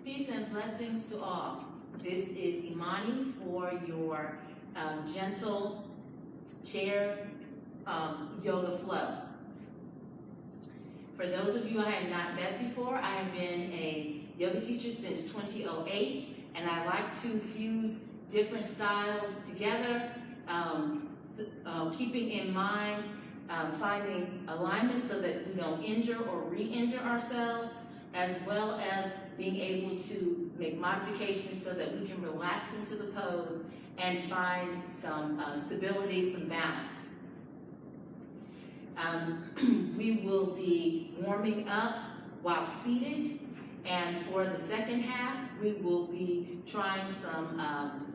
Peace and blessings to all. This is Imani for your gentle chair yoga flow. For those of you I have not met before, I have been a yoga teacher since 2008, and I like to fuse different styles together, keeping in mind finding alignment so that we don't injure or re-injure ourselves, as well as being able to make modifications so that we can relax into the pose and find some stability, some balance. We will be warming up while seated, and for the second half, we will be trying some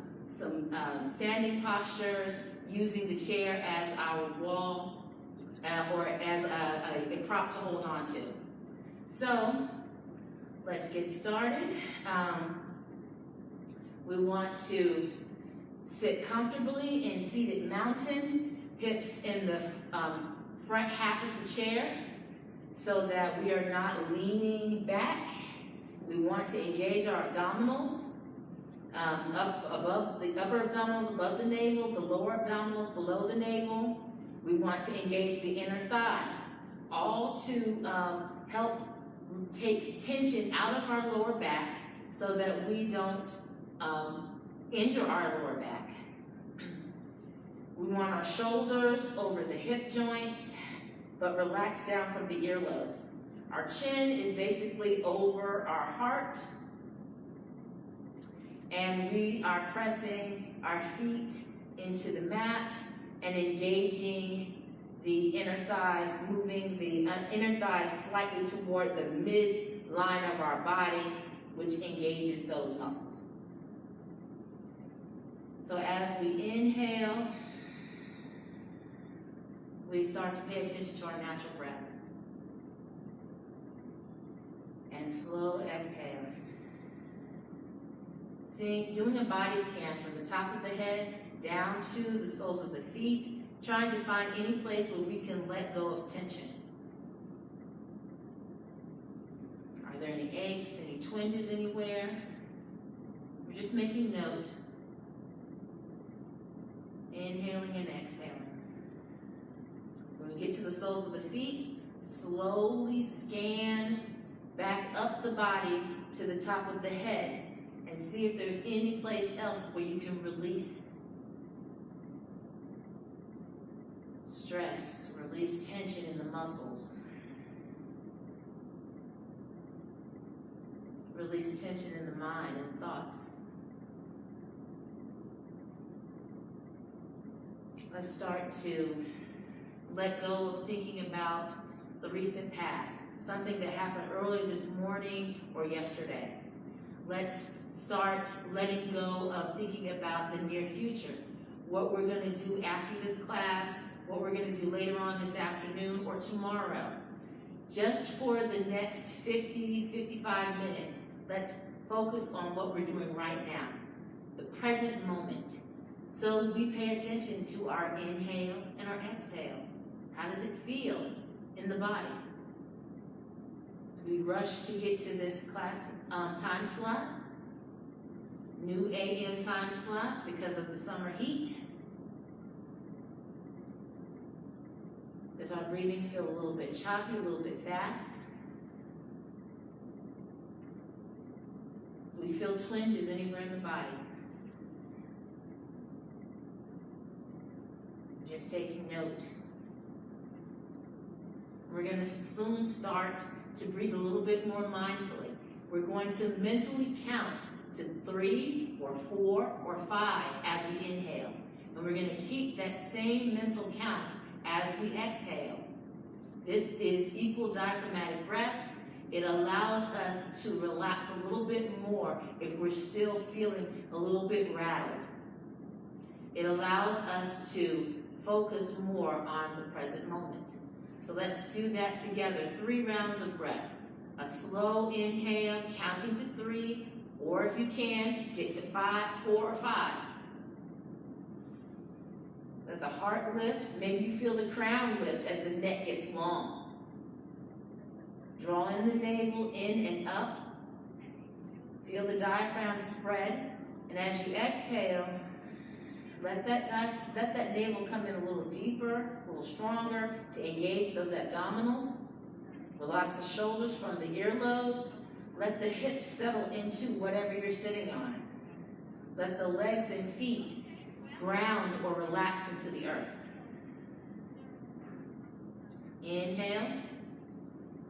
standing postures, using the chair as our wall or as a prop to hold on to. So, let's get started. We want to sit comfortably in seated mountain, hips in the front half of the chair so that we are not leaning back. We want to engage our abdominals, up above the upper abdominals above the navel, the lower abdominals below the navel. We want to engage the inner thighs, all to help take tension out of our lower back so that we don't injure our lower back. We want our shoulders over the hip joints, but relaxed down from the earlobes. Our chin is basically over our heart, and we are pressing our feet into the mat and engaging the inner thighs, moving the inner thighs slightly toward the midline of our body, which engages those muscles. So as we inhale, we start to pay attention to our natural breath. And slow exhale. Doing a body scan from the top of the head down to the soles of the feet, trying to find any place where we can let go of tension. Are there any aches, any twinges anywhere? We're just making note. Inhaling and exhaling. When we get to the soles of the feet, slowly scan back up the body to the top of the head and see if there's any place else where you can release stress, release tension in the muscles, release tension in the mind and thoughts. Let's start to let go of thinking about the recent past, something that happened early this morning or yesterday. Let's start letting go of thinking about the near future, what we're going to do after this class, what we're going to do later on this afternoon or tomorrow. Just for the next 50, 55 minutes, let's focus on what we're doing right now, the present moment. So we pay attention to our inhale and our exhale. How does it feel in the body? Do we rush to get to this class time slot? New AM time slot because of the summer heat? Does our breathing feel a little bit choppy, a little bit fast? Do we feel twinges anywhere in the body? Just taking note. We're going to soon start to breathe a little bit more mindfully. We're going to mentally count to 3 or 4 or 5 as we inhale. And we're going to keep that same mental count as we exhale. This is equal diaphragmatic breath. It allows us to relax a little bit more if we're still feeling a little bit rattled. It allows us to focus more on the present moment. So let's do that together. 3 rounds of breath. A slow inhale, counting to 3, or if you can, get to 5, 4 or 5. Let the heart lift. Maybe you feel the crown lift as the neck gets long. Drawing the navel in and up. Feel the diaphragm spread, and as you exhale, let that navel come in a little deeper, a little stronger to engage those abdominals. Relax the shoulders from the earlobes. Let the hips settle into whatever you're sitting on. Let the legs and feet ground or relax into the earth. Inhale,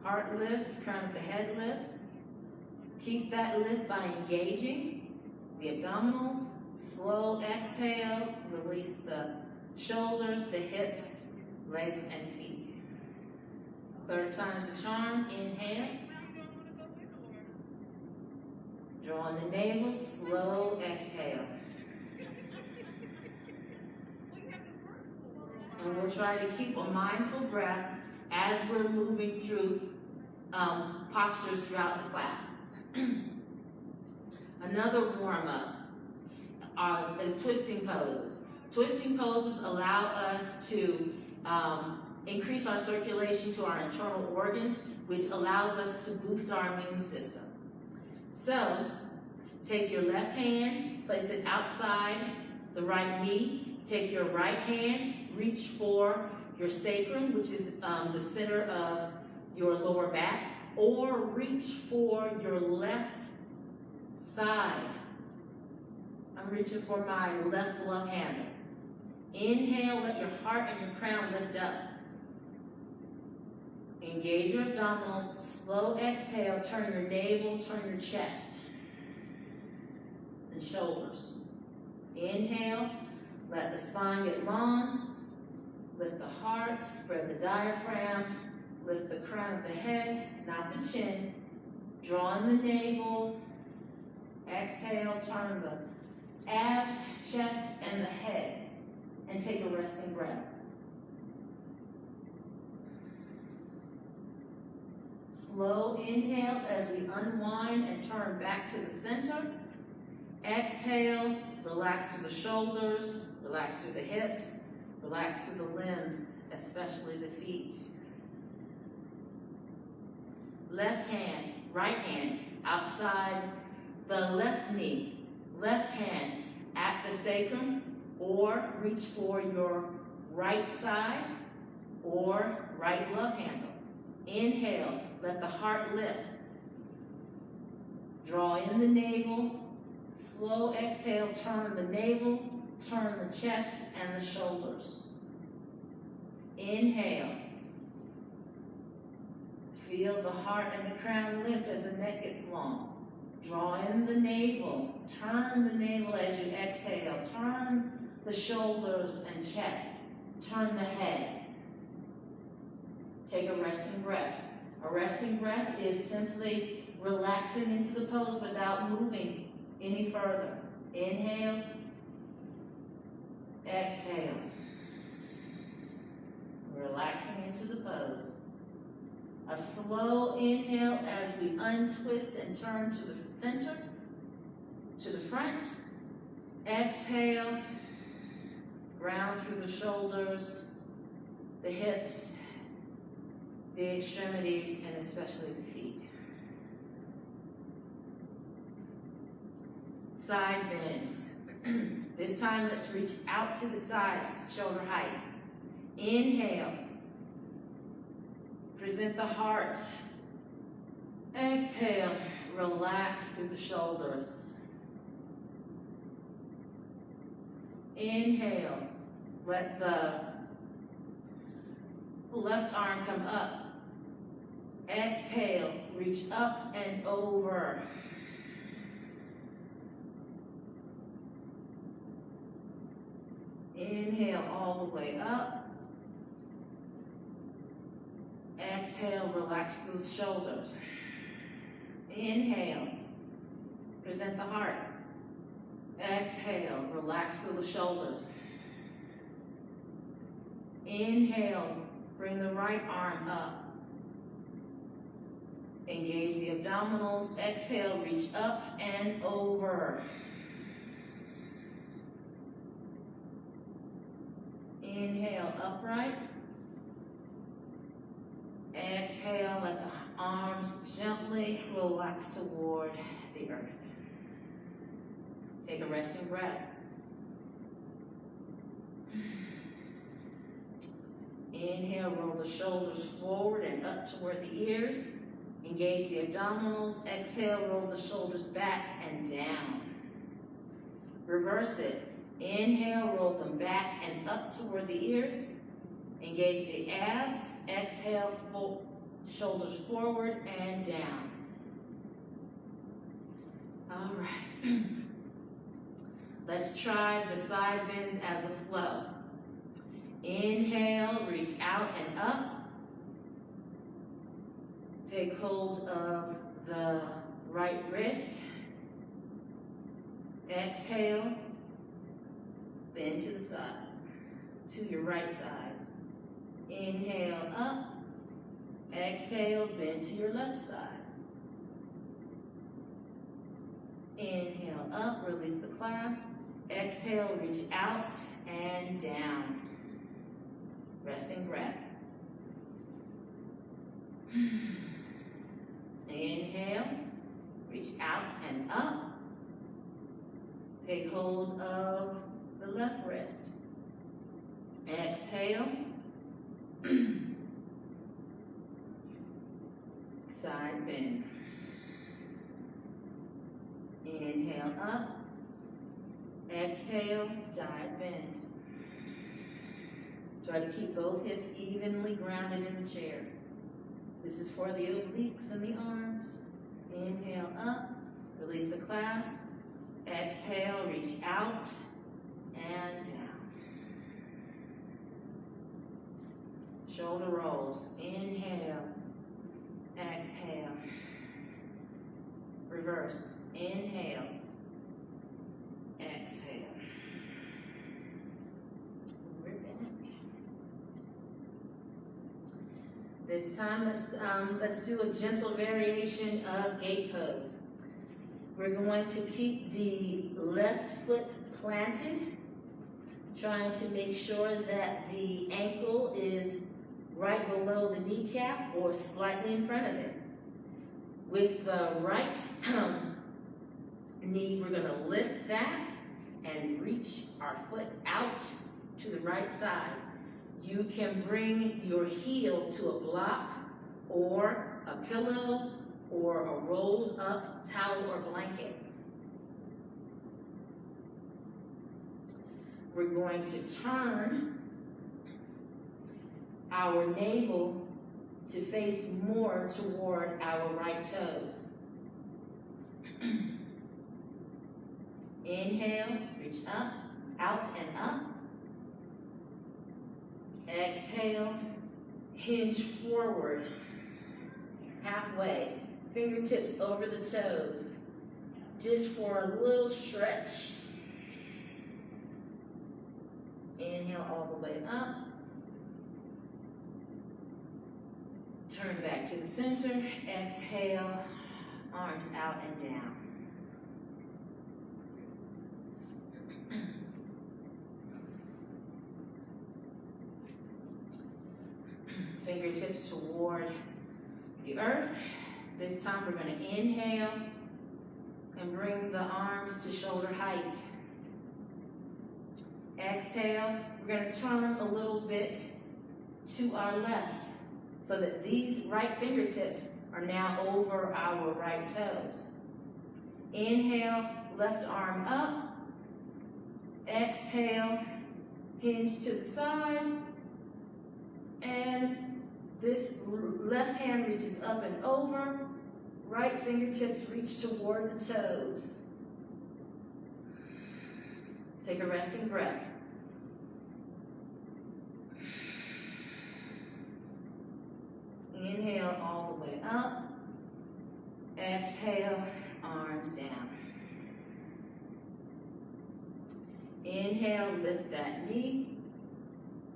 heart lifts, crown of the head lifts. Keep that lift by engaging the abdominals. Slow exhale, release the shoulders, the hips, legs, and feet. Third time's the charm. Inhale. Draw on the navel, slow exhale. And we'll try to keep a mindful breath as we're moving through postures throughout the class. Another warm-up is twisting poses. Twisting poses allow us to increase our circulation to our internal organs, which allows us to boost our immune system. So, take your left hand, place it outside the right knee. Take your right hand, reach for your sacrum, which is the center of your lower back, or reach for your left side. I'm reaching for my left love handle. Inhale, let your heart and your crown lift up. Engage your abdominals. Slow exhale, turn your navel, turn your chest and shoulders. Inhale, let the spine get long. Lift the heart, spread the diaphragm, lift the crown of the head, not the chin. Draw in the navel. Exhale, turn the abs, chest, and the head, and take a resting breath. Slow inhale as we unwind and turn back to the center. Exhale, relax through the shoulders, relax through the hips, relax through the limbs, especially the feet. Left hand, right hand, outside the left knee. Left hand at the sacrum, or reach for your right side or right love handle. Inhale, let the heart lift. Draw in the navel. Slow exhale, turn the navel, turn the chest and the shoulders. Inhale. Feel the heart and the crown lift as the neck gets long. Draw in the navel. Turn the navel as you exhale. Turn the shoulders and chest. Turn the head. Take a resting breath. A resting breath is simply relaxing into the pose without moving any further. Inhale. Exhale. Relaxing into the pose. A slow inhale as we untwist and turn to the center, to the front. Exhale. Ground through the shoulders, the hips, the extremities, and especially the feet. Side bends. This time, let's reach out to the sides, shoulder height. Inhale. Present the heart. Exhale. Relax through the shoulders. Inhale. Let the left arm come up. Exhale. Reach up and over. Inhale all the way up. Exhale, relax through the shoulders. Inhale, present the heart. Exhale, relax through the shoulders. Inhale, bring the right arm up. Engage the abdominals. Exhale, reach up and over. Inhale, upright. Exhale, let the arms gently relax toward the earth. Take a resting breath. Inhale, roll the shoulders forward and up toward the ears. Engage the abdominals. Exhale, roll the shoulders back and down. Reverse it. Inhale, roll them back and up toward the ears. Engage the abs. Exhale, shoulders forward and down. All right. Let's try the side bends as a flow. Inhale, reach out and up. Take hold of the right wrist. Exhale, bend to the side, to your right side. Inhale up. Exhale, bend to your left side. Inhale up, release the clasp. Exhale, reach out and down. Resting breath. Inhale, reach out and up. Take hold of the left wrist. Exhale. Side bend. Inhale up. Exhale, side bend. Try to keep both hips evenly grounded in the chair. This is for the obliques and the arms. Inhale up, release the clasp. Exhale, reach out and down. Shoulder rolls. Inhale, exhale. Reverse. Inhale, exhale. We're back. This time, let's do a gentle variation of gate pose. We're going to keep the left foot planted, trying to make sure that the ankle is right below the kneecap or slightly in front of it. With the right knee, we're going to lift that and reach our foot out to the right side. You can bring your heel to a block or a pillow or a rolled up towel or blanket. We're going to turn our navel to face more toward our right toes. Inhale, reach up, out and up. Exhale, hinge forward, halfway, fingertips over the toes, just for a little stretch. Inhale all the way up. Turn back to the center. Exhale, arms out and down. Fingertips toward the earth. This time we're going to inhale and bring the arms to shoulder height. Exhale, we're going to turn a little bit to our left so that these right fingertips are now over our right toes. Inhale, left arm up. Exhale, hinge to the side. And this left hand reaches up and over. Right fingertips reach toward the toes. Take a resting breath. Inhale all the way up. Exhale, arms down. Inhale, lift that knee.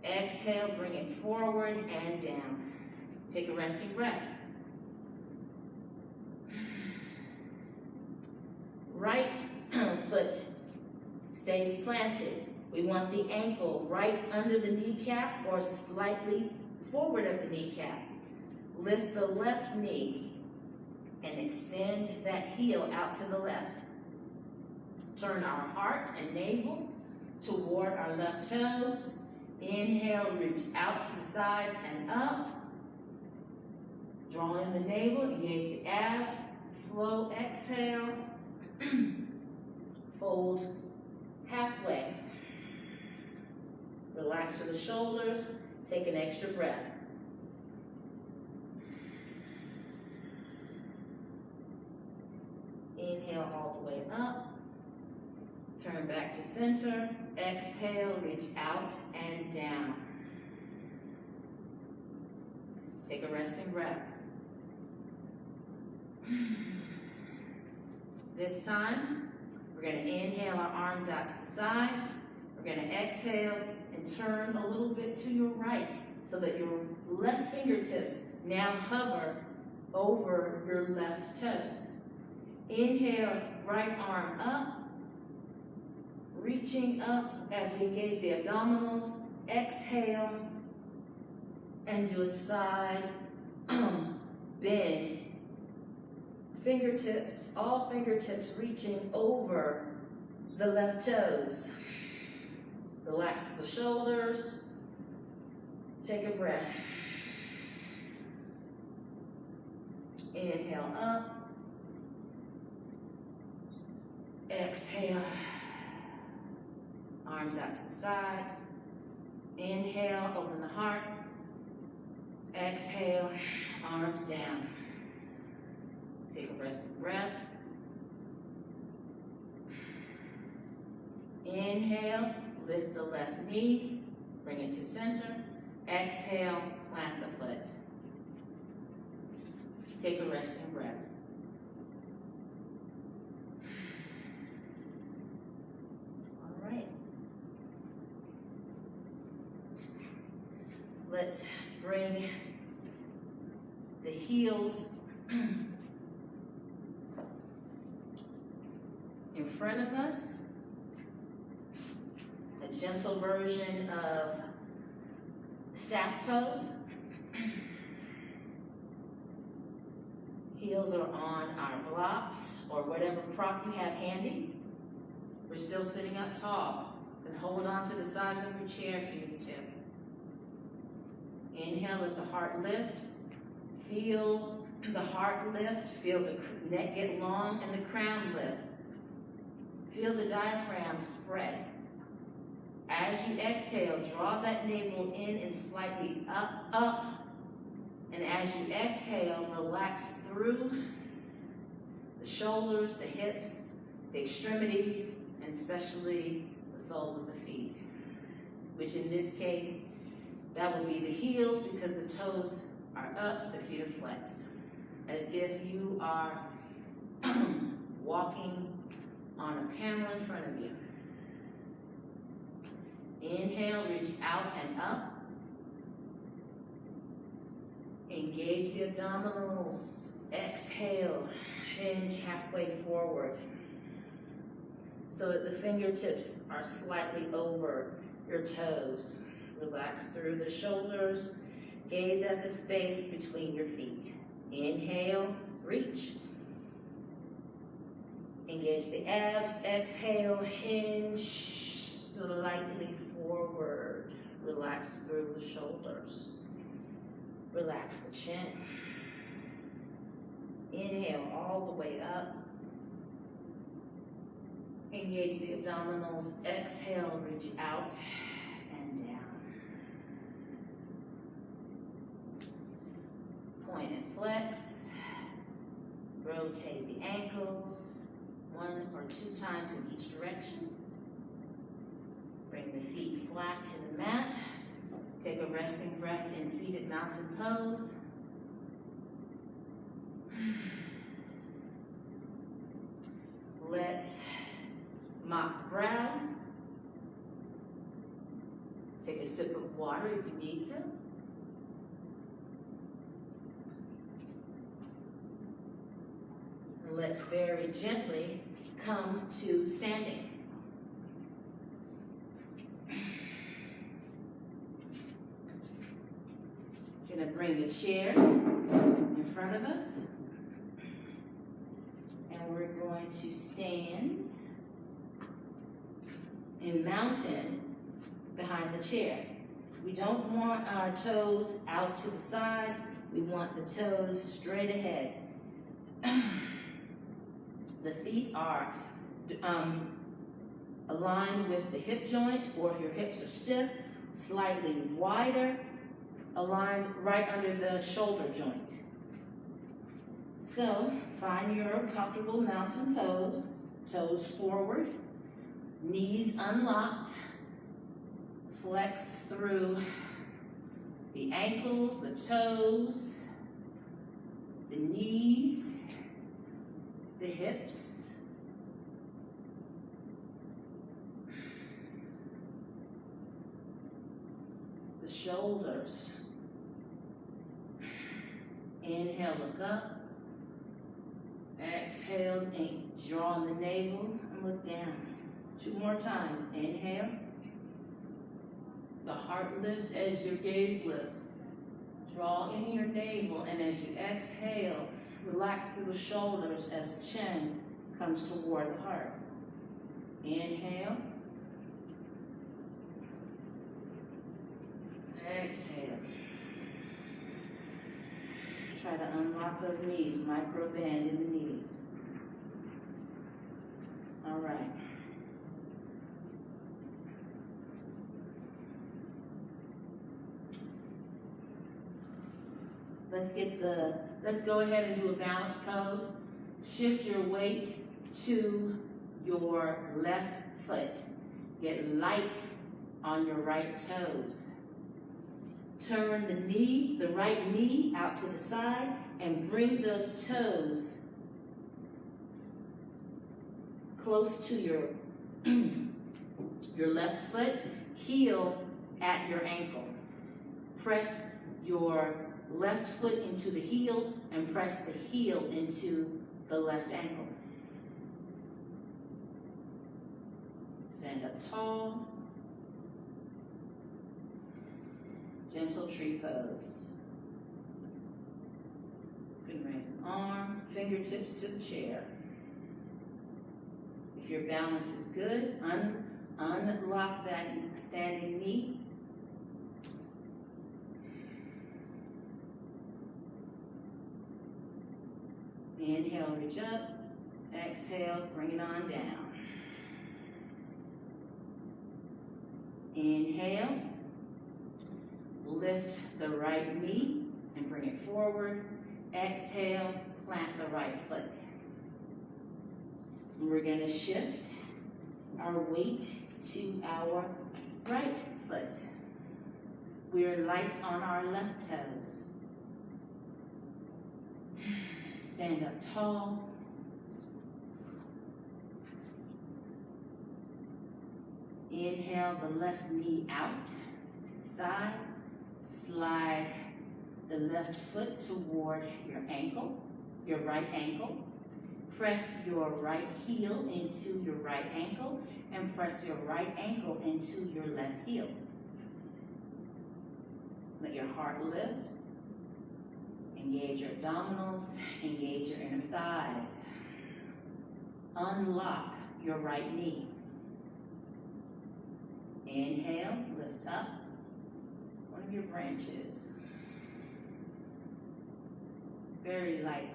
Exhale, bring it forward and down. Take a resting breath. Right foot stays planted. We want the ankle right under the kneecap or slightly forward of the kneecap. lift the left knee and extend that heel out to the left. Turn our heart and navel toward our left toes. Inhale, reach out to the sides and up. Draw in the navel, engage the abs. Slow exhale. Fold halfway. Relax through the shoulders. Take an extra breath. Inhale all the way up. Turn back to center. Exhale, reach out and down. Take a resting breath. This time, we're going to inhale our arms out to the sides. We're going to exhale and turn a little bit to your right so that your left fingertips now hover over your left toes. Inhale, right arm up. Reaching up as we engage the abdominals. Exhale and do a side bend. Fingertips, all fingertips reaching over the left toes. Relax the shoulders. Take a breath. Inhale up. Exhale. Arms out to the sides. Inhale, open the heart. Exhale, arms down. Take a resting breath. Inhale, lift the left knee, bring it to center. Exhale, plant the foot. Take a resting breath. All right. Let's bring the heels in front of us. A gentle version of staff pose. Heels are on our blocks or whatever prop you have handy. We're still sitting up tall. And hold on to the sides of your chair if you need to. Inhale, let the heart lift. Feel the heart lift. Feel the neck get long and the crown lift. Feel the diaphragm spread. As you exhale, draw that navel in and slightly up, up. And as you exhale, relax through the shoulders, the hips, the extremities, and especially the soles of the feet. Which in this case, that will be the heels because the toes are up, the feet are flexed. As if you are walking on a panel in front of you. Inhale, reach out and up. Engage the abdominals. Exhale, hinge halfway forward so that the fingertips are slightly over your toes. Relax through the shoulders. Gaze at the space between your feet. Inhale, reach. Engage the abs. Exhale, hinge slightly forward. Relax through the shoulders. Relax the chin. Inhale all the way up. Engage the abdominals. Exhale, reach out and down. Point and flex. Rotate the ankles 1 or 2 times in each direction. Bring the feet flat to the mat. Take a resting breath in seated mountain pose. Let's mop the brow. Take a sip of water if you need to. And let's very gently come to standing. Gonna bring the chair front of us. And we're going to stand in mountain behind the chair. We don't want our toes out to the sides. We want the toes straight ahead. The feet are aligned with the hip joint, or if your hips are stiff, slightly wider, aligned right under the shoulder joint. So, find your comfortable mountain pose, toes forward, knees unlocked, flex through the ankles, the toes, the knees, the hips. The shoulders. Inhale, look up. Exhale, draw on the navel and look down. 2 more times. Inhale. The heart lifts as your gaze lifts. Draw in your navel, and as you exhale, relax through the shoulders as chin comes toward the heart. Inhale. Exhale. Try to unlock those knees, micro bend in the knees. All right. Let's go ahead and do a balance pose. Shift your weight to your left foot. Get light on your right toes. Turn the right knee out to the side and bring those toes close to your, your left foot, heel at your ankle. Press your left foot into the heel and press the heel into the left ankle. Stand up tall. Gentle tree pose. You can raise an arm, fingertips to the chair. If your balance is good, unlock that standing knee. Inhale, reach up. Exhale, bring it on down. Inhale. Lift the right knee and bring it forward. Exhale, plant the right foot. And we're going to shift our weight to our right foot. We're light on our left toes. Stand up tall. Inhale the left knee out to the side. Slide the left foot toward your ankle, your right ankle. Press your right heel into your right ankle and press your right ankle into your left heel. Let your heart lift. Engage your abdominals, engage your inner thighs. Unlock your right knee. Inhale, lift up one of your branches. Very light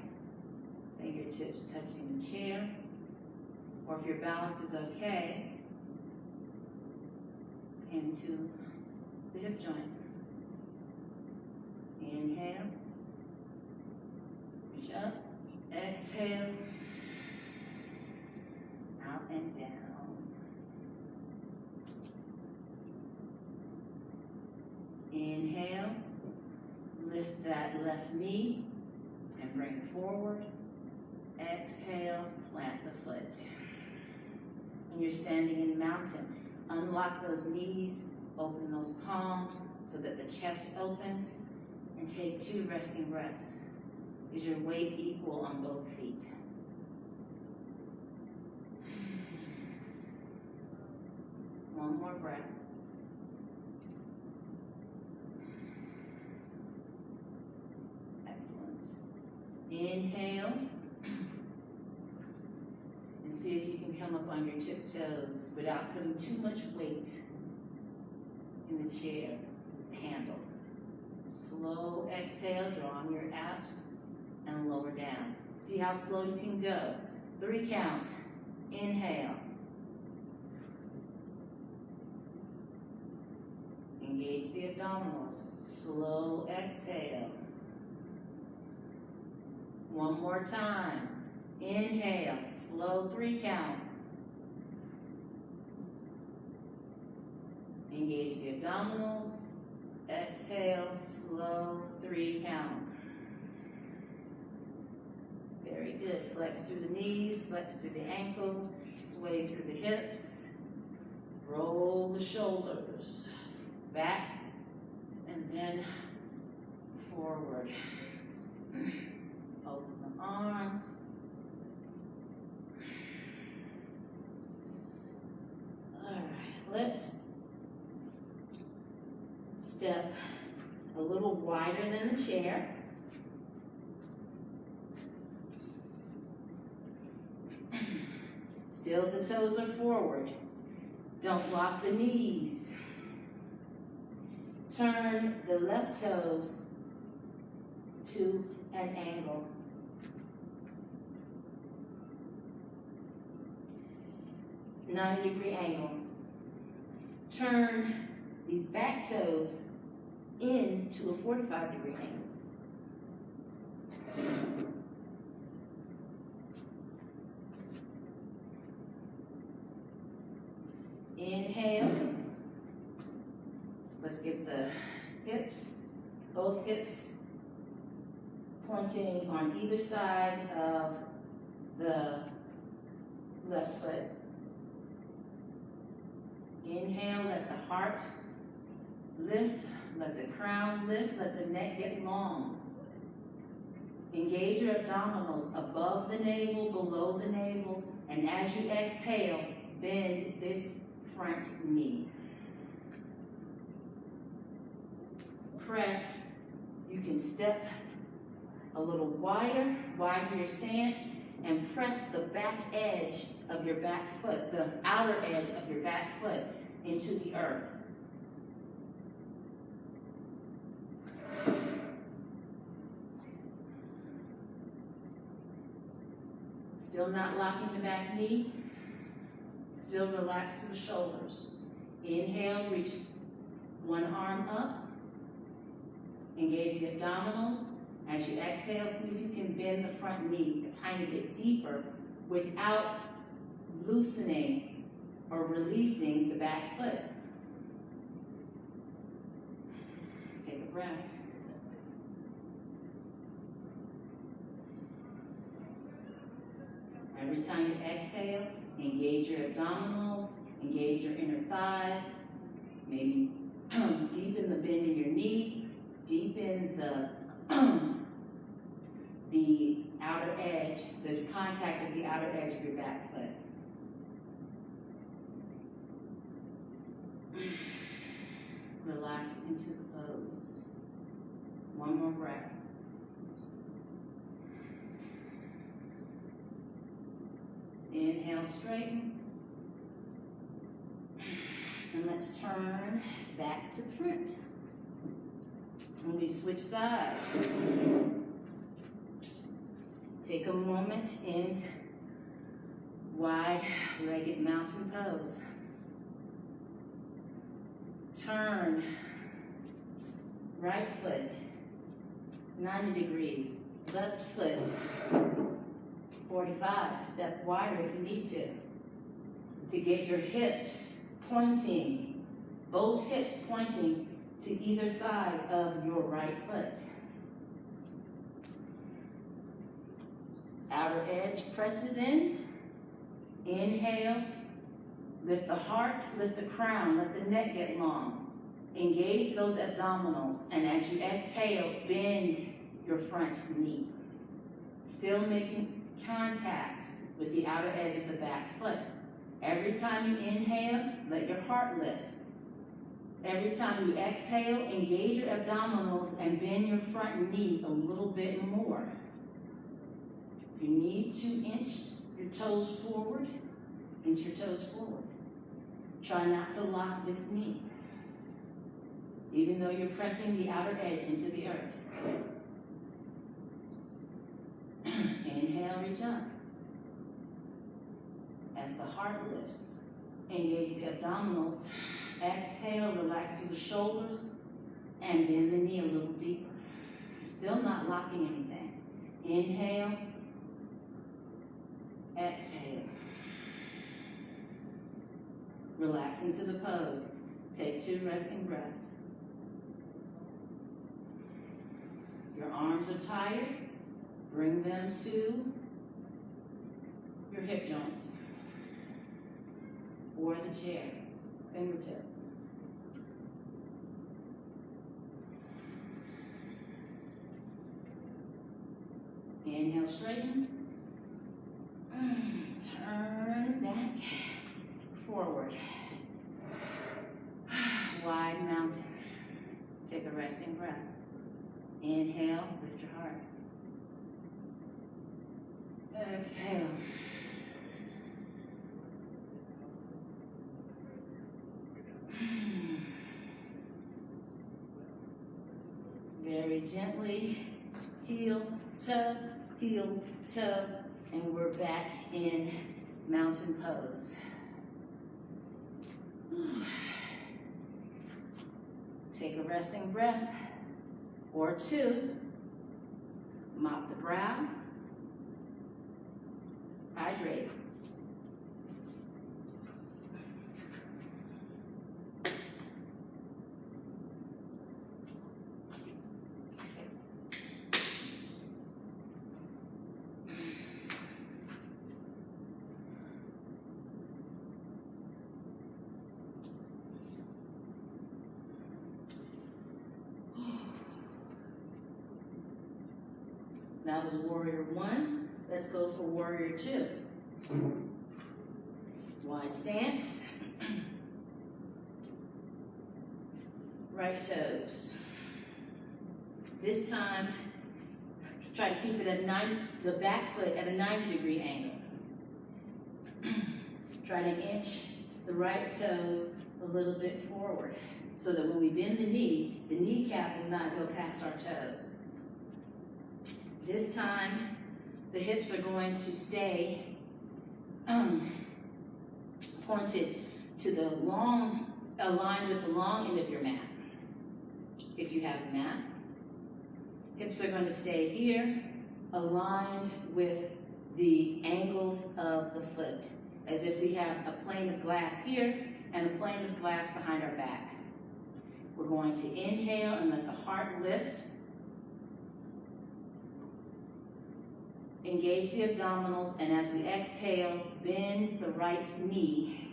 fingertips touching the chair. Or if your balance is okay, into the hip joint. Inhale. Reach up, exhale, out and down. Inhale, lift that left knee and bring it forward. Exhale, plant the foot. And you're standing in mountain. Unlock those knees, open those palms so that the chest opens, and take 2 resting breaths. Is your weight equal on both feet? One more breath. Excellent. see if you can come up on your tiptoes without putting too much weight in the chair handle. Slow exhale, draw on your abs and lower down. See how slow you can go. 3 count. Inhale. Engage the abdominals. Slow exhale. One more time. Inhale, slow 3 count. Engage the abdominals. Exhale, slow 3 count. Very good. Flex through the knees, flex through the ankles, sway through the hips. Roll the shoulders back and then forward. Open the arms. All right, let's step a little wider than the chair. Still the toes are forward. Don't lock the knees. Turn the left toes to an angle. A 90-degree angle. Turn these back toes into a 45-degree angle. Inhale. Let's get the hips, both hips pointing on either side of the left foot. Inhale, let the heart lift, let the crown lift, let the neck get long. Engage your abdominals above the navel, below the navel, and as you exhale, bend this front knee. Press. You can step a little wider, widen your stance, and press the back edge of your back foot, the outer edge of your back foot into the earth. Still not locking the back knee. Still relax through the shoulders. Inhale, reach one arm up. Engage the abdominals. As you exhale, see if you can bend the front knee a tiny bit deeper without loosening or releasing the back foot. Take a breath. Every time you exhale, engage your abdominals, engage your inner thighs, maybe deepen the bend in your knee, deepen the outer edge, the contact of the outer edge of your back foot. Relax into the pose. One more breath. Inhale, straighten. And let's turn back to the front. And we switch sides. Take a moment in wide-legged mountain pose. Turn right foot 90 degrees, left foot 45. Step wider if you need to get your hips pointing, both hips pointing to either side of your right foot. Outer edge presses in. Inhale. Lift the heart, lift the crown, let the neck get long. Engage those abdominals, and as you exhale, bend your front knee. Still making contact with the outer edge of the back foot. Every time you inhale, let your heart lift. Every time you exhale, engage your abdominals and bend your front knee a little bit more. If you need to inch your toes forward, inch your toes forward. Try not to lock this knee, even though you're pressing the outer edge into the earth. Inhale, reach up. As the heart lifts, engage the abdominals. Exhale, relax through the shoulders, and bend the knee a little deeper. Still not locking anything. Inhale, exhale. Relax into the pose. Take 2 resting breaths. Your arms are tired. Bring them to your hip joints or the chair, fingertip. Inhale, straighten. Turn back, forward. Wide mountain. Take a resting breath. Inhale, lift your heart. Exhale. Very gently, heel, toe, and we're back in mountain pose. Take a resting breath or 2. Mop the brow. Hydrate. That was warrior 1. Let's go for warrior 2. Wide stance. Right toes. This time, try to keep it at the back foot at a 90-degree angle. Try to inch the right toes a little bit forward so that when we bend the kneecap does not go past our toes. This time, the hips are going to stay pointed to the long, aligned with the long end of your mat. If you have a mat, hips are going to stay here, aligned with the angles of the foot, as if we have a plane of glass here and a plane of glass behind our back. We're going to inhale and let the heart lift. Engage the abdominals, and as we exhale, bend the right knee.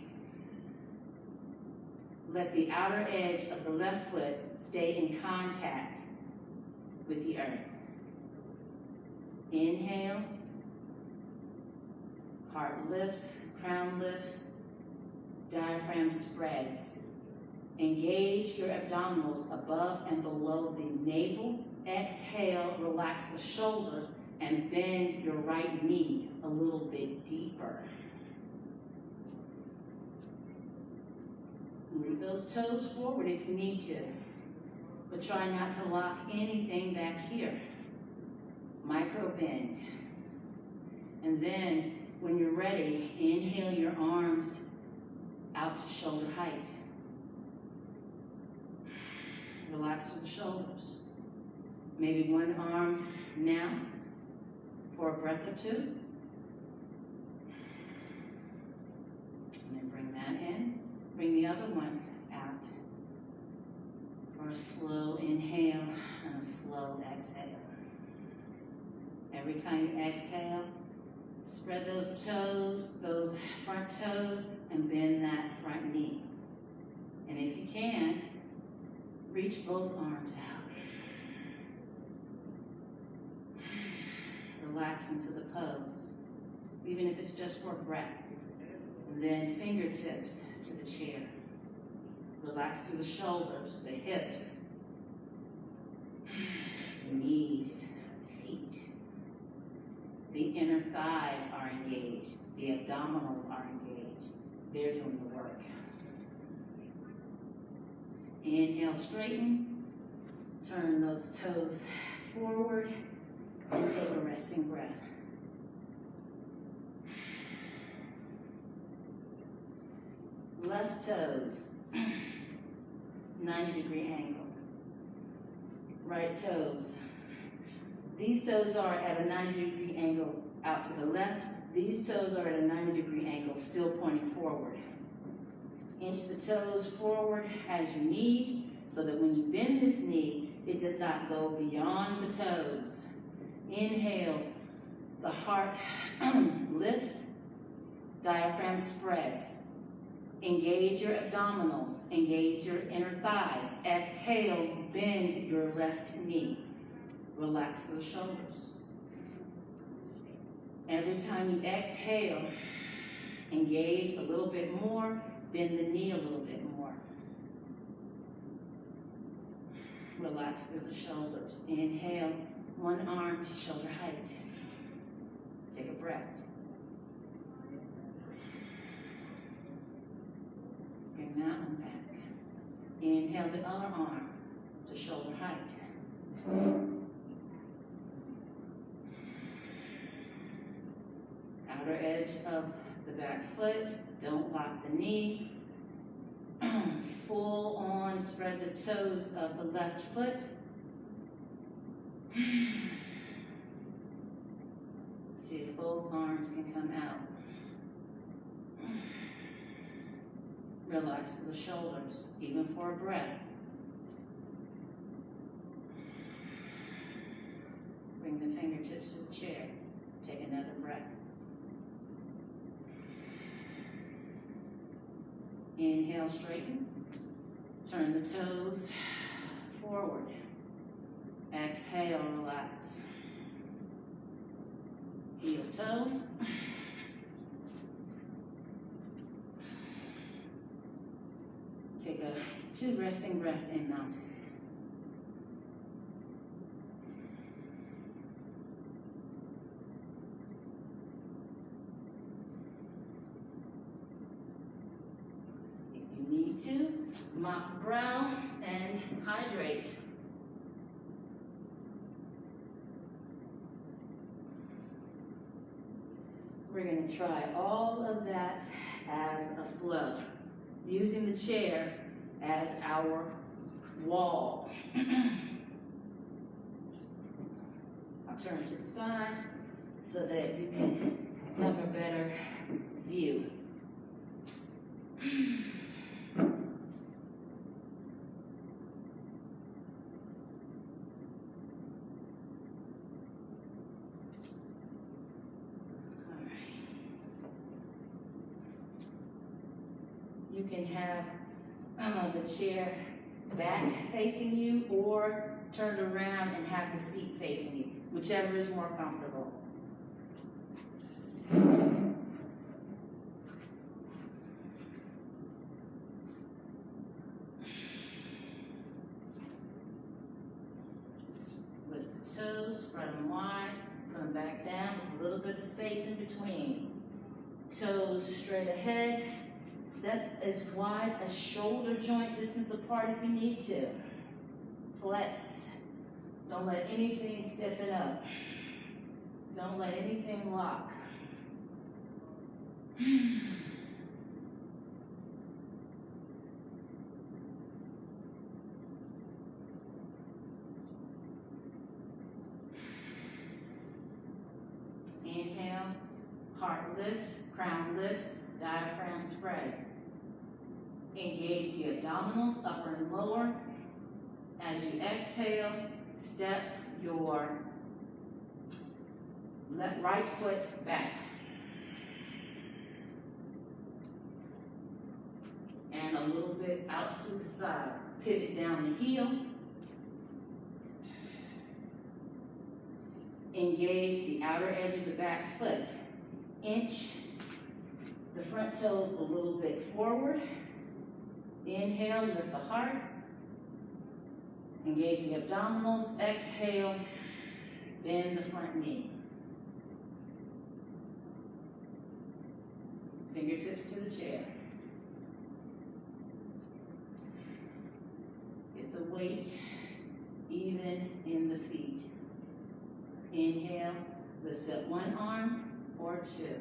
Let the outer edge of the left foot stay in contact with the earth. Inhale, heart lifts, crown lifts, diaphragm spreads. Engage your abdominals above and below the navel. Exhale, relax the shoulders, and bend your right knee a little bit deeper. Move those toes forward if you need to, but try not to lock anything back here. Micro bend. And then, when you're ready, inhale your arms out to shoulder height. Relax through the shoulders. Maybe one arm now for a breath or 2. And then bring that in. Bring the other one out for a slow inhale and a slow exhale. Every time you exhale, spread those toes, those front toes, and bend that front knee. And if you can, reach both arms out. Relax into the pose, even if it's just for a breath. And then fingertips to the chair. Relax through the shoulders, the hips, the knees, the feet. The inner thighs are engaged. abdominals are engaged. They're doing the work. Inhale, straighten. Turn those toes forward and take a resting breath. Left toes, 90-degree angle. Right toes. These toes are at a 90-degree angle out to the left. These toes are at a 90-degree angle, still pointing forward. Inch the toes forward as you need, so that when you bend this knee, it does not go beyond the toes. Inhale, the heart lifts, diaphragm spreads. Engage your abdominals, engage your inner thighs. Exhale, bend your left knee. Relax those shoulders. Every time you exhale, engage a little bit more, bend the knee a little bit more. Relax through the shoulders. Inhale, one arm to shoulder height. Take a breath. Bring that one back. Inhale the other arm to shoulder height. Outer edge of the back foot, don't lock the knee. Full on, spread the toes of the left foot. See if both arms can come out. Relax the shoulders, even for a breath. Bring the fingertips to the chair. Take another breath. Inhale, straighten. Turn the toes forward. Exhale, relax. Heel toe. Take 2 resting breaths in mountain. If you need to, mop the brow and hydrate. We're going to try all of that as a flow, using the chair as our wall. I'll turn to the side so that you can have a better view. You can have the chair back facing you or turned around and have the seat facing you, whichever is more comfortable. Lift the toes, spread them wide, put them back down with a little bit of space in between. Toes straight ahead. Step as wide as shoulder joint distance apart if you need to. Flex. Don't let anything stiffen up. Don't let anything lock. Inhale, heart lifts, crown lifts, diaphragm spreads. Engage the abdominals, upper and lower. As you exhale, step your right foot back. And a little bit out to the side. Pivot down the heel. Engage the outer edge of the back foot. Inch the front toes a little bit forward. Inhale, lift the heart. Engage the abdominals. Exhale, bend the front knee. Fingertips to the chair. Get the weight even in the feet. Inhale, lift up one arm or two.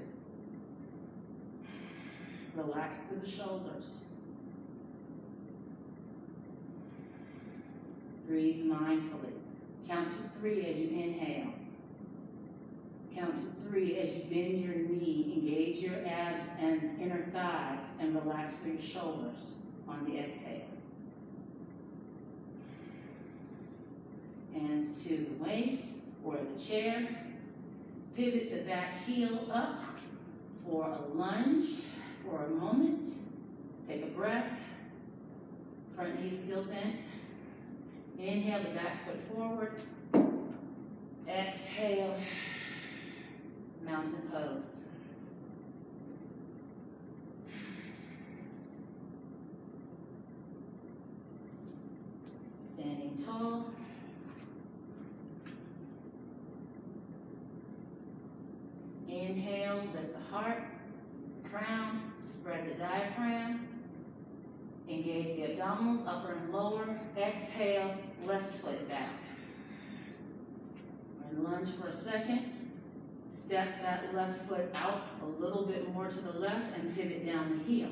Relax through the shoulders. Breathe mindfully. Count to 3 as you inhale. Count to 3 as you bend your knee, engage your abs and inner thighs, and relax through your shoulders on the exhale. Hands to the waist or the chair. Pivot the back heel up for a lunge for a moment. Take a breath. Front knee is still bent. Inhale, the back foot forward. Exhale, mountain pose. Standing tall. Inhale, lift the heart, crown, spread the diaphragm. Engage the abdominals, upper and lower. Exhale, left foot down. We're in lunge for a second. Step that left foot out a little bit more to the left and pivot down the heel.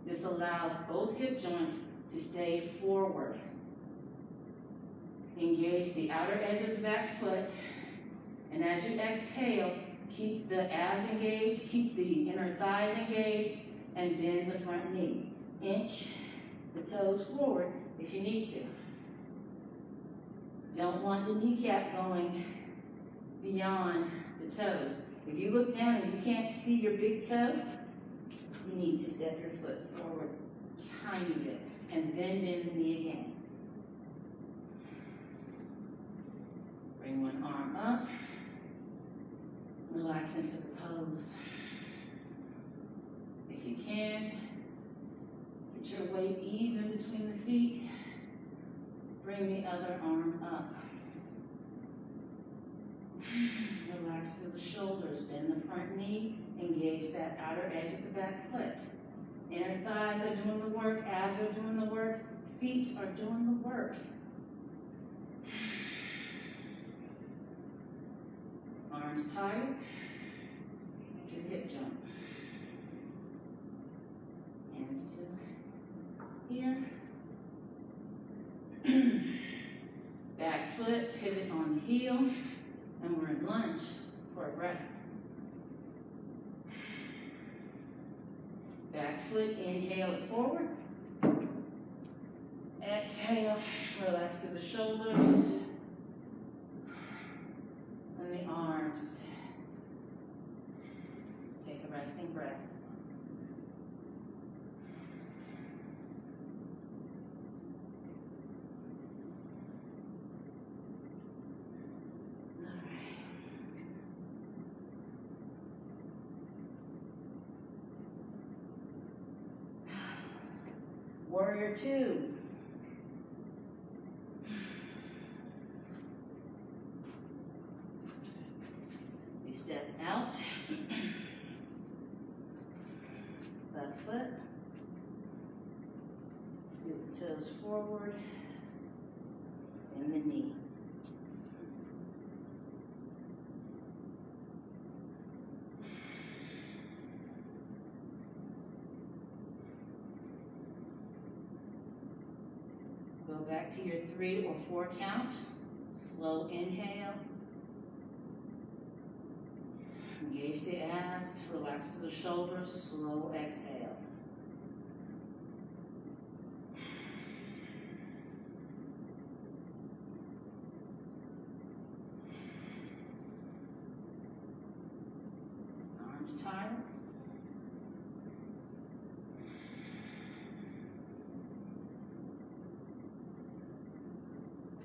This allows both hip joints to stay forward. Engage the outer edge of the back foot. And as you exhale, keep the abs engaged, keep the inner thighs engaged, and bend the front knee. Inch the toes forward if you need to. Don't want the kneecap going beyond the toes. If you look down and you can't see your big toe, you need to step your foot forward a tiny bit and then bend the knee again. Bring one arm up. Relax into the pose. If you can, get your weight even between the feet. Bring the other arm up. Relax through the shoulders. Bend the front knee. Engage that outer edge of the back foot. Inner thighs are doing the work. Abs are doing the work. Feet are doing the work. Arms tight to the hip joint. Hands to here. Back foot, pivot on the heel, and we're in lunge for a breath. Back foot, inhale it forward. Exhale, relax through the shoulders. And the arms. Take a resting breath. All right. Warrior 2. Step out, left foot, scoop the toes forward, and the knee. Go back to your 3 or 4 count, slow inhale. Engage the abs, relax through the shoulders, slow exhale. Arms tight.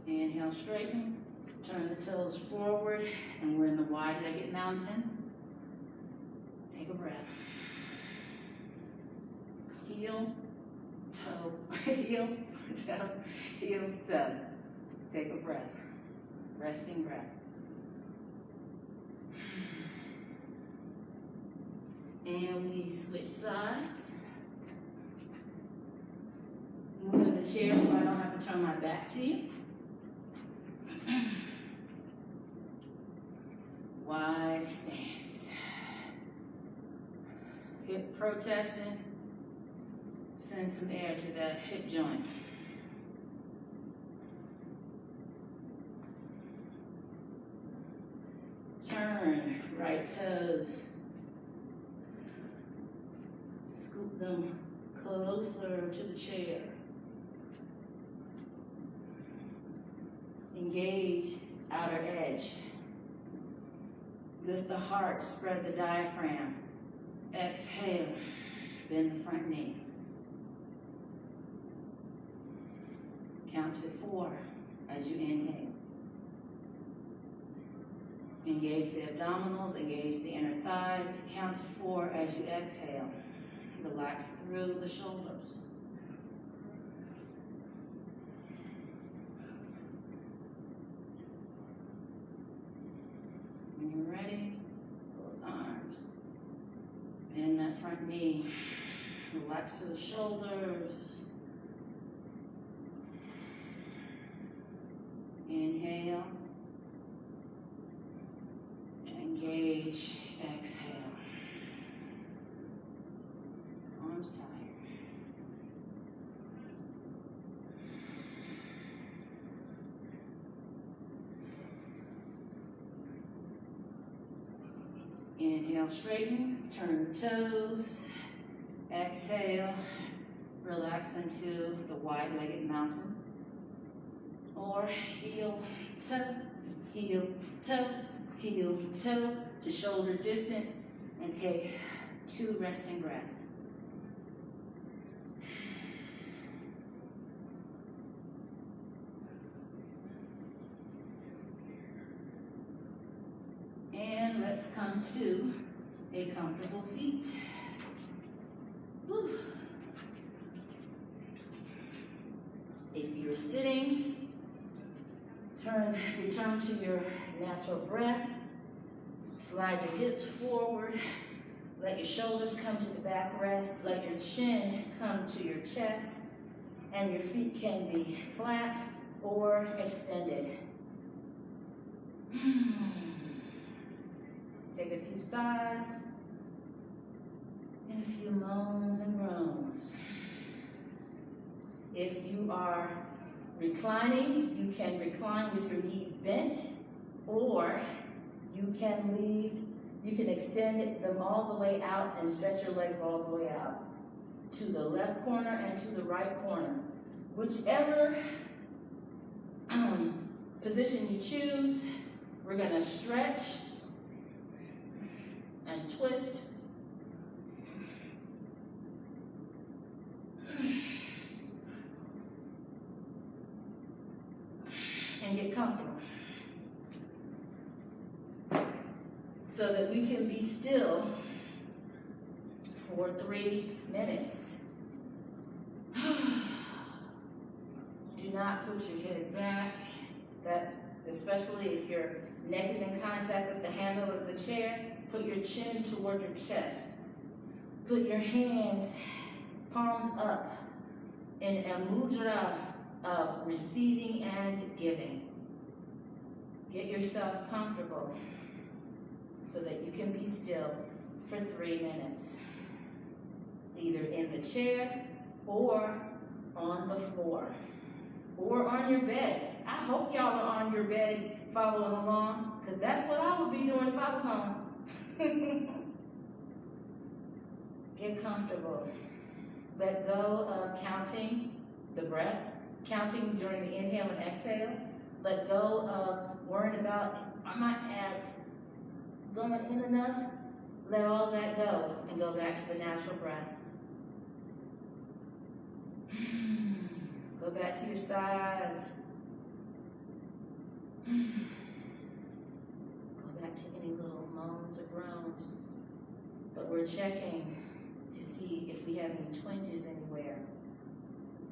Inhale, straighten. Turn the toes forward, and we're in the wide-legged mountain. Take a breath. Heel, toe, heel, toe, heel, toe. Take a breath. Resting breath. And we switch sides. Move in the chair so I don't have to turn my back to you. Wide stance. Hip protesting. Send some air to that hip joint. Turn right toes. Scoop them closer to the chair. Engage outer edge. Lift the heart, spread the diaphragm. Exhale, bend the front knee. Count to 4 as you inhale. Engage the abdominals, engage the inner thighs. Count to 4 as you exhale. Relax through the shoulders. When you're ready, both arms. Bend that front knee. Relax through the shoulders. Inhale. Engage. Exhale. Arms tired. Inhale, straighten, turn the toes. Exhale, relax into the wide-legged mountain. Or heel, toe, heel, toe, heel, toe to shoulder distance, and take 2 resting breaths. And let's come to a comfortable seat. Whew. If you're sitting, return to your natural breath. Slide your hips forward. Let your shoulders come to the backrest. Let your chin come to your chest. And your feet can be flat or extended. Take a few sighs and a few moans and groans. If you are reclining, you can recline with your knees bent, or you can extend them all the way out and stretch your legs all the way out to the left corner and to the right corner. Whichever position you choose, we're gonna stretch and twist. And get comfortable so that we can be still for 3 minutes. Do not put your head back. That's especially if your neck is in contact with the handle of the chair. Put your chin toward your chest. Put your hands, palms up, in a mudra of receiving and giving. Get yourself comfortable so that you can be still for 3 minutes, either in the chair or on the floor or on your bed. I hope y'all are on your bed following along, because that's what I would be doing if I was home. Get comfortable. Let go of counting the breath, counting during the inhale and exhale. Let go of worrying about, are my abs going in enough? Let all that go and go back to the natural breath. Go back to your sides. Go back to any little moans or groans. But we're checking to see if we have any twinges anywhere.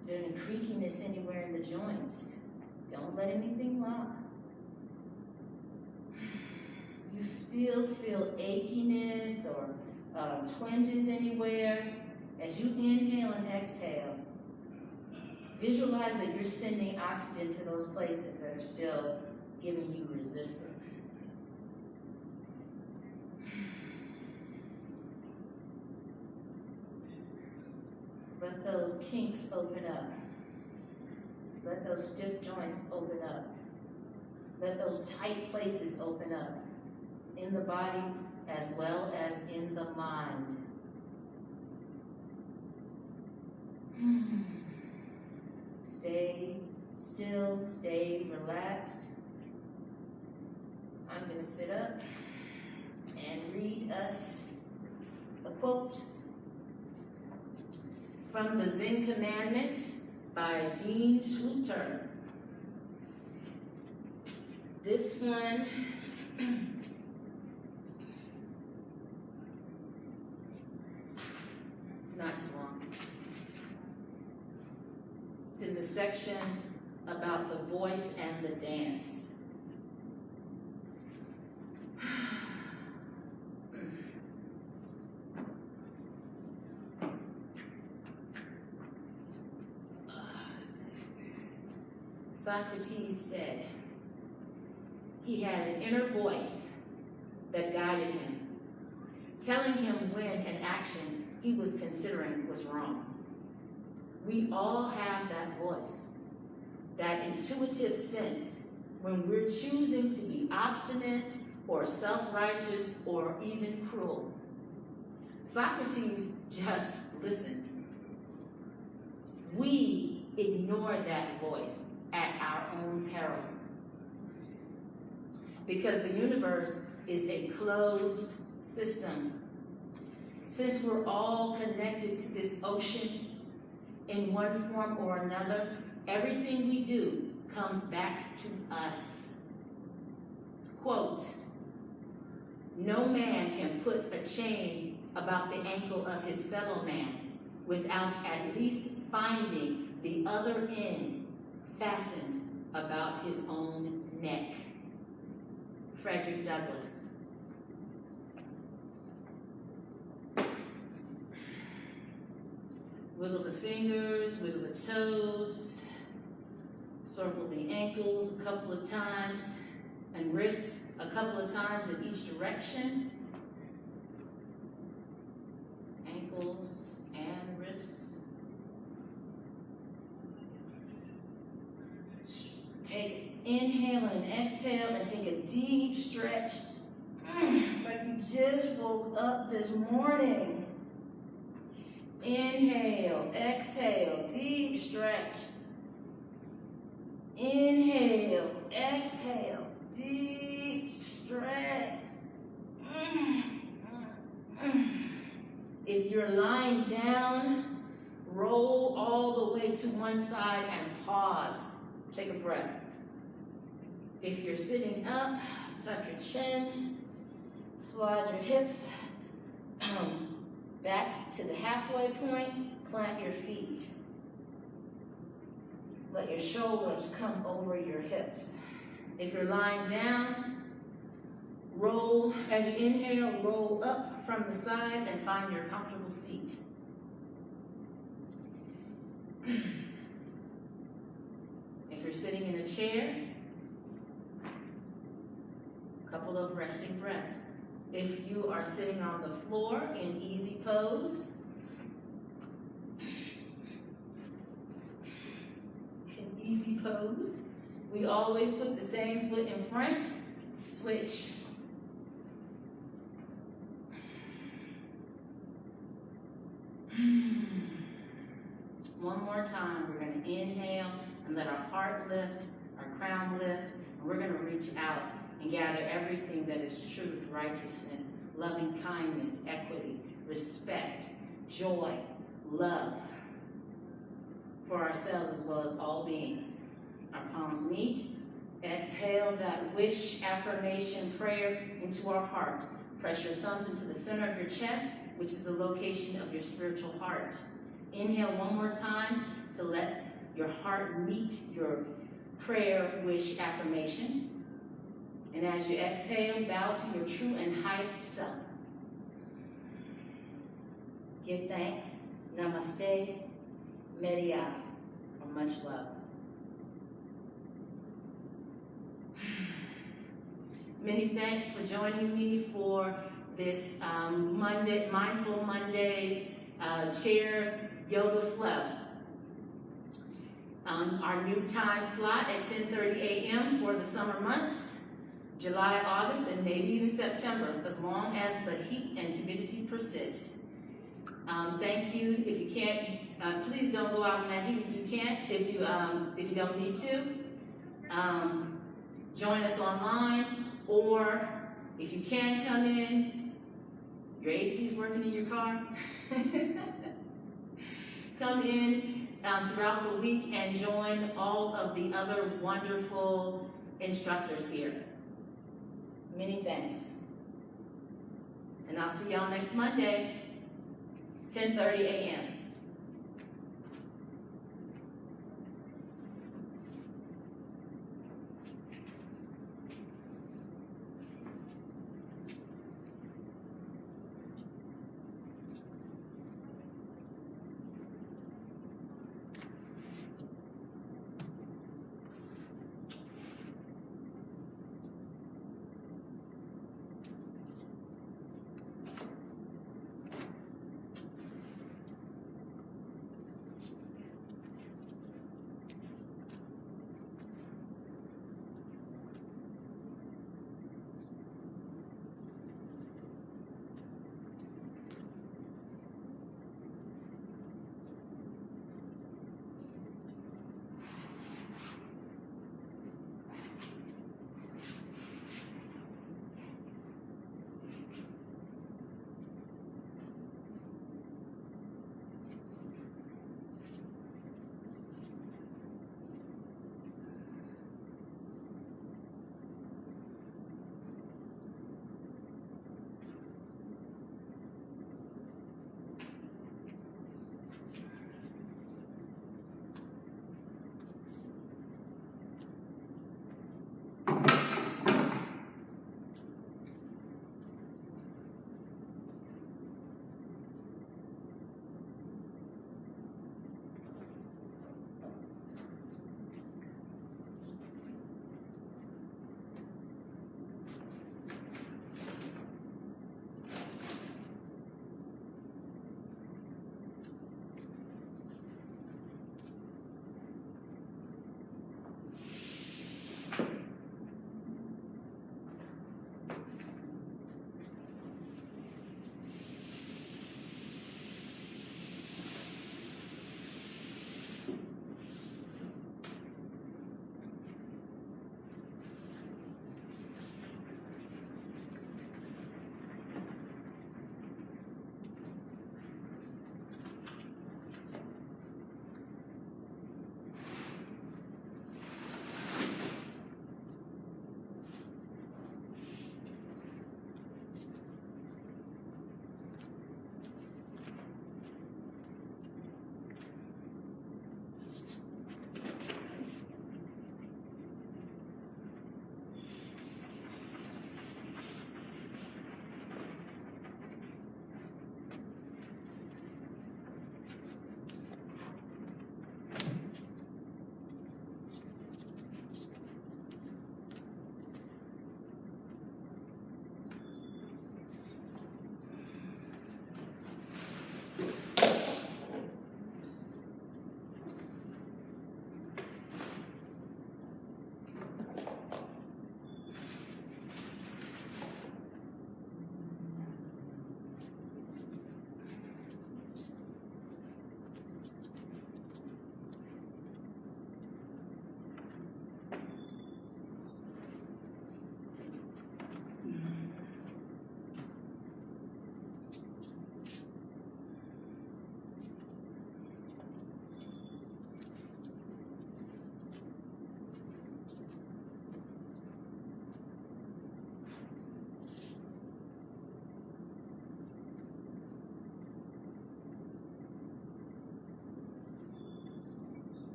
Is there any creakiness anywhere in the joints? Don't let anything lock. You still feel achiness or twinges anywhere. As you inhale and exhale, visualize that you're sending oxygen to those places that are still giving you resistance. Let those kinks open up. Let those stiff joints open up. Let those tight places open up in the body as well as in the mind. Stay still, stay relaxed. I'm going to sit up and read us a quote from the Zen Commandments by Dean Schluter. This one it's not too long. It's in the section about the voice and the dance. Socrates said he had an inner voice that guided him, telling him when an action he was considering was wrong. We all have that voice, that intuitive sense when we're choosing to be obstinate or self-righteous or even cruel. Socrates just listened. We ignore that voice at our own peril. Because the universe is a closed system. Since we're all connected to this ocean in one form or another, everything we do comes back to us. Quote, "No man can put a chain about the ankle of his fellow man without at least finding the other end fastened about his own neck." Frederick Douglass. Wiggle the fingers, wiggle the toes, circle the ankles a couple of times, and wrists a couple of times in each direction. Ankles and wrists. Take inhale and exhale and take a deep stretch like you just woke up this morning. Inhale, exhale, deep stretch. Inhale, exhale, deep stretch. If you're lying down, roll all the way to one side and pause. Take a breath. If you're sitting up, tuck your chin, slide your hips back to the halfway point, plant your feet. Let your shoulders come over your hips. If you're lying down, roll, as you inhale, roll up from the side and find your comfortable seat. If you're sitting in a chair, a couple of resting breaths. If you are sitting on the floor in easy pose, we always put the same foot in front, switch. One more time, we're going to inhale and let our heart lift, our crown lift, and we're going to reach out and gather everything that is truth, righteousness, loving kindness, equity, respect, joy, love for ourselves as well as all beings. Our palms meet. Exhale that wish, affirmation, prayer into our heart. Press your thumbs into the center of your chest, which is the location of your spiritual heart. Inhale one more time to let your heart meet your prayer, wish, affirmation. And as you exhale, bow to your true and highest self. give thanks, namaste, media, or much love. Many thanks for joining me for this Mindful Mondays chair yoga flow. Our new time slot at 10:30 a.m. for the summer months, July, August, and maybe even September, as long as the heat and humidity persist. Thank you. If you can't, please don't go out in that heat if you can't. If you don't need to, join us online, or if you can come in, your AC is working in your car. Come in throughout the week and join all of the other wonderful instructors here. Many thanks. And I'll see y'all next Monday, 10:30 a.m.